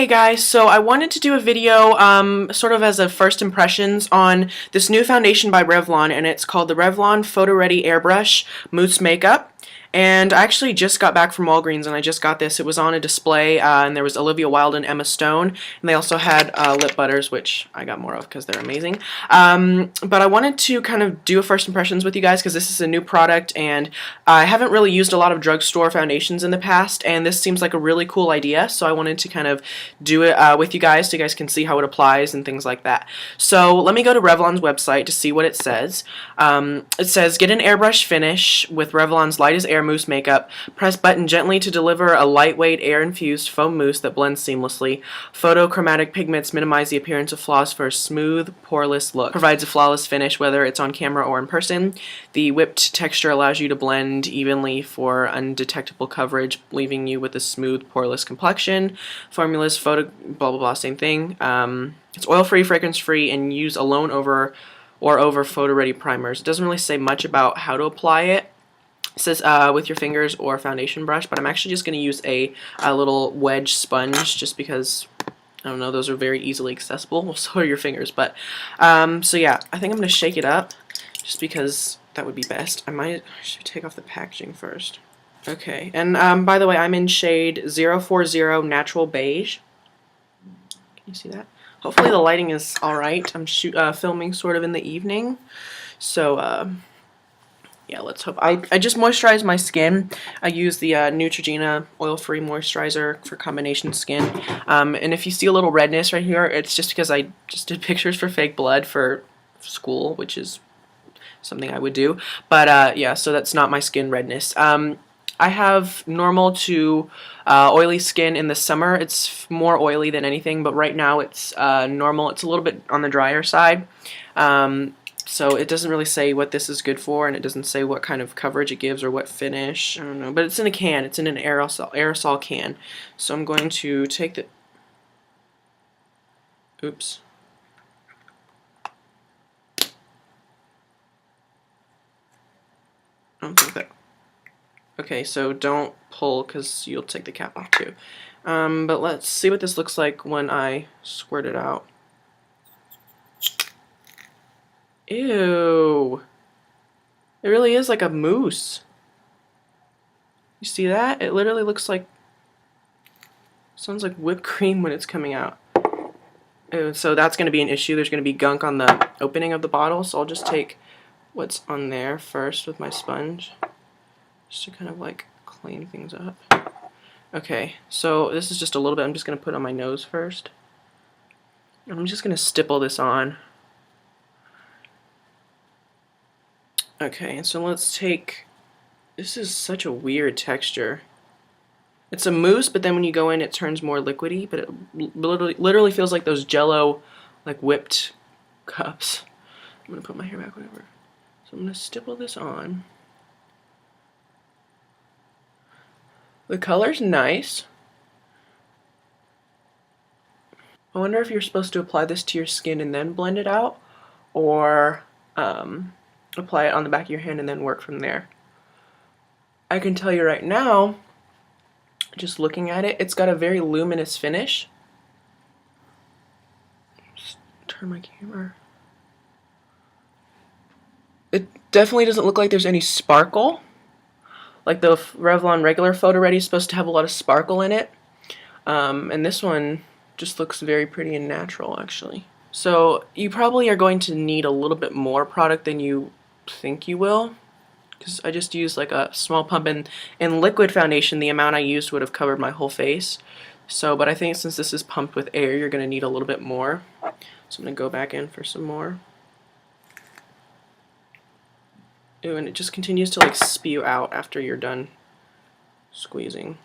Hey guys, so I wanted to do a video sort of as a first impressions on this new foundation by Revlon, and it's called the Revlon PhotoReady Airbrush Mousse Makeup. And I actually just got back from Walgreens and I just got this. It was on a display and there was Olivia Wilde and Emma Stone, and they also had lip butters, which I got more of because they're amazing. But I wanted to kind of do a first impressions with you guys because this is a new product and I haven't really used a lot of drugstore foundations in the past, and this seems like a really cool idea, so I wanted to kind of do it with you guys so you guys can see how it applies and things like that. So let me go to Revlon's website to see what it says. It says, get an airbrush finish with Revlon's Light as Air Mousse Makeup. Press button gently to deliver a lightweight air-infused foam mousse that blends seamlessly. Photochromatic pigments minimize the appearance of flaws for a smooth, poreless look. Provides a flawless finish whether it's on camera or in person. The whipped texture allows you to blend evenly for undetectable coverage, leaving you with a smooth, poreless complexion. Formulas photo blah blah blah, same thing. It's oil-free, fragrance-free, and use alone over photo-ready primers. It doesn't really say much about how to apply it. It says with your fingers or foundation brush, but I'm actually just going to use a little wedge sponge just because, I don't know, those are very easily accessible. Well, so are your fingers, but so yeah, I think I'm going to shake it up just because that would be best. I should take off the packaging first. Okay, and by the way, I'm in shade 040 Natural Beige. Can you see that? Hopefully the lighting is alright. I'm filming sort of in the evening, so yeah, let's hope. I just moisturized my skin. I use the Neutrogena oil-free moisturizer for combination skin. And if you see a little redness right here, it's just because I just did pictures for fake blood for school, which is something I would do. But yeah, so that's not my skin redness. I have normal to oily skin in the summer. It's more oily than anything, but right now it's normal. It's a little bit on the drier side. So it doesn't really say what this is good for, and it doesn't say what kind of coverage it gives or what finish. I don't know, but it's in a can. It's in an aerosol can. So I'm going to take the... Oops. I don't think that... Okay, so don't pull because you'll take the cap off too. But let's see what this looks like when I squirt it out. Ew. It really is like a mousse. You see that? It literally looks like... Sounds like whipped cream when it's coming out. Ew, so that's going to be an issue. There's going to be gunk on the opening of the bottle, so I'll just take what's on there first with my sponge. Just to kind of like clean things up. Okay, so this is just a little bit. I'm just going to put it on my nose first. I'm just going to stipple this on. Okay, so let's take, this is such a weird texture. It's a mousse, but then when you go in it turns more liquidy, but it literally feels like those Jello, like whipped cups. I'm going to put my hair back, whatever. So I'm going to stipple this on. The color's nice. I wonder if you're supposed to apply this to your skin and then blend it out, or apply it on the back of your hand and then work from there. I can tell you right now, just looking at it, it's got a very luminous finish. Just turn my camera. It definitely doesn't look like there's any sparkle. Like the Revlon regular PhotoReady is supposed to have a lot of sparkle in it. And this one just looks very pretty and natural, actually. So you probably are going to need a little bit more product than you think you will, because I just used like a small pump, and in liquid foundation the amount I used would have covered my whole face. So, but I think since this is pumped with air, you're going to need a little bit more. So I'm going to go back in for some more. Ooh, and it just continues to like spew out after you're done squeezing.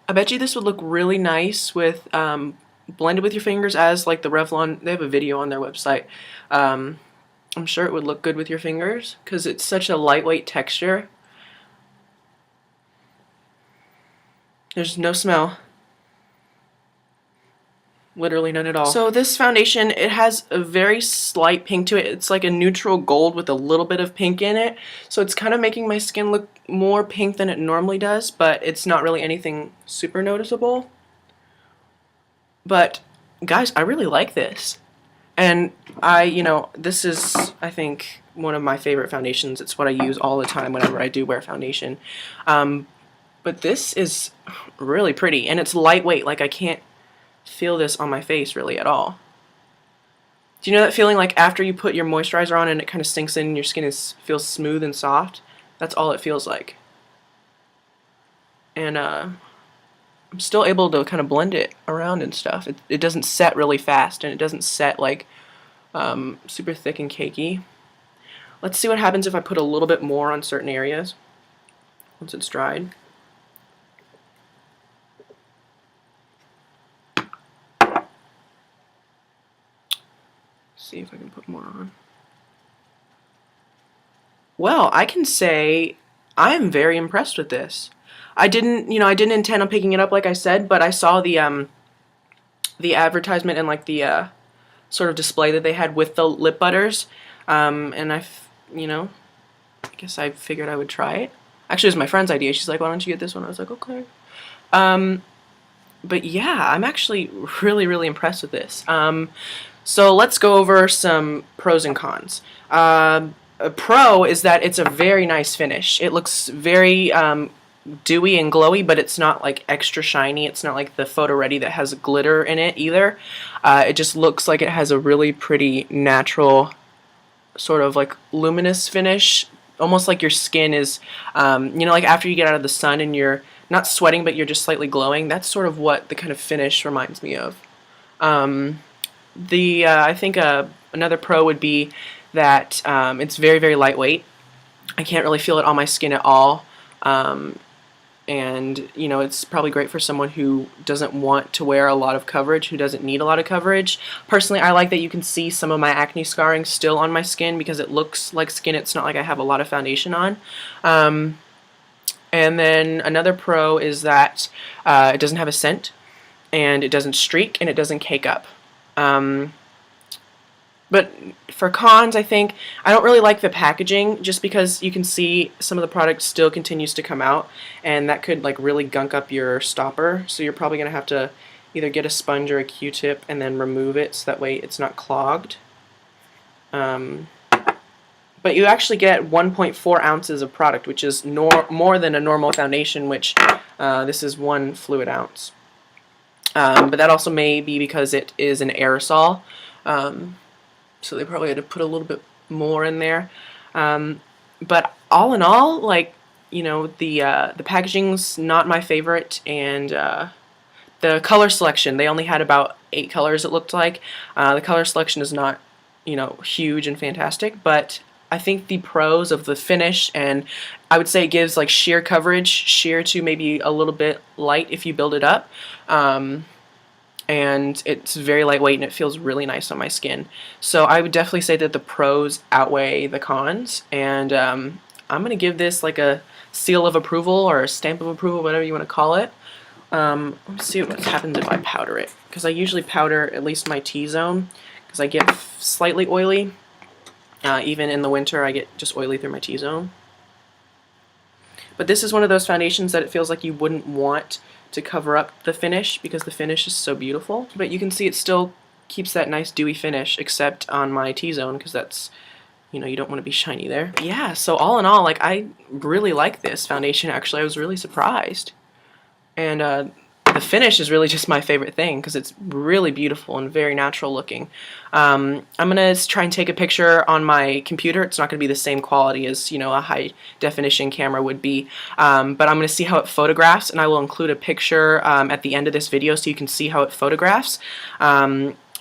I bet you this would look really nice with blended with your fingers, as like the Revlon, they have a video on their website. I'm sure it would look good with your fingers because it's such a lightweight texture. There's no smell. Literally none at all. So this foundation, it has a very slight pink to it. It's like a neutral gold with a little bit of pink in it. So it's kind of making my skin look more pink than it normally does, but it's not really anything super noticeable. But guys, I really like this. And this is, I think, one of my favorite foundations. It's what I use all the time whenever I do wear foundation. But this is really pretty, and it's lightweight. Like, I can't feel this on my face really at all. Do you know that feeling like after you put your moisturizer on and it kind of sinks in and your skin feels smooth and soft? That's all it feels like. And I'm still able to kind of blend it around and stuff. It doesn't set really fast, and it doesn't set like super thick and cakey. Let's see what happens if I put a little bit more on certain areas once it's dried. See if I can put more on. Well, I can say I am very impressed with this. I didn't intend on picking it up like I said, but I saw the advertisement and like the sort of display that they had with the lip butters, and I guess I figured I would try it. Actually, it was my friend's idea. She's like, "Why don't you get this one?" I was like, "Okay." But yeah, I'm actually really, really impressed with this. So let's go over some pros and cons. A pro is that it's a very nice finish. It looks very dewy and glowy, but it's not like extra shiny. It's not like the PhotoReady that has glitter in it either. It just looks like it has a really pretty natural sort of like luminous finish, almost like your skin is, like after you get out of the sun and you're not sweating but you're just slightly glowing. That's sort of what the kind of finish reminds me of. I think another pro would be that it's very, very lightweight. I can't really feel it on my skin at all. And it's probably great for someone who doesn't want to wear a lot of coverage, who doesn't need a lot of coverage. Personally, I like that you can see some of my acne scarring still on my skin because it looks like skin. It's not like I have a lot of foundation on. And then another pro is that it doesn't have a scent, and it doesn't streak, and it doesn't cake up. But for cons, I think I don't really like the packaging, just because you can see some of the product still continues to come out, and that could like really gunk up your stopper. So you're probably going to have to either get a sponge or a Q-tip and then remove it so that way it's not clogged. But you actually get 1.4 ounces of product, which is more than a normal foundation, which this is 1 fluid ounce. But that also may be because it is an aerosol. So they probably had to put a little bit more in there. But all in all, like, the packaging's not my favorite, and the color selection, they only had about 8 colors, it looked like. The color selection is not, huge and fantastic, but I think the pros of the finish, and I would say it gives like sheer coverage, sheer to maybe a little bit light if you build it up. And it's very lightweight and it feels really nice on my skin. So I would definitely say that the pros outweigh the cons, and I'm going to give this like a seal of approval or a stamp of approval, whatever you want to call it. Let's see what happens if I powder it, because I usually powder at least my T-zone because I get slightly oily. Even in the winter I get just oily through my T-zone. But this is one of those foundations that it feels like you wouldn't want to cover up the finish because the finish is so beautiful. But you can see it still keeps that nice dewy finish, except on my T-zone, because that's, you don't want to be shiny there. Yeah, so all in all, like, I really like this foundation, actually. I was really surprised. And the finish is really just my favorite thing because it's really beautiful and very natural looking. I'm going to try and take a picture on my computer. It's not going to be the same quality as, a high definition camera would be, but I'm going to see how it photographs, and I will include a picture at the end of this video so you can see how it photographs,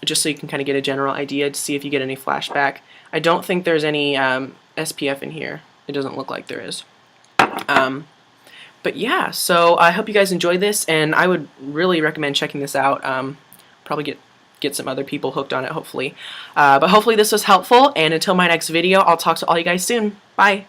just so you can kind of get a general idea to see if you get any flashback. I don't think there's any SPF in here. It doesn't look like there is. But yeah, so I hope you guys enjoyed this, and I would really recommend checking this out. Probably get some other people hooked on it, hopefully. But hopefully this was helpful, and until my next video, I'll talk to all you guys soon. Bye!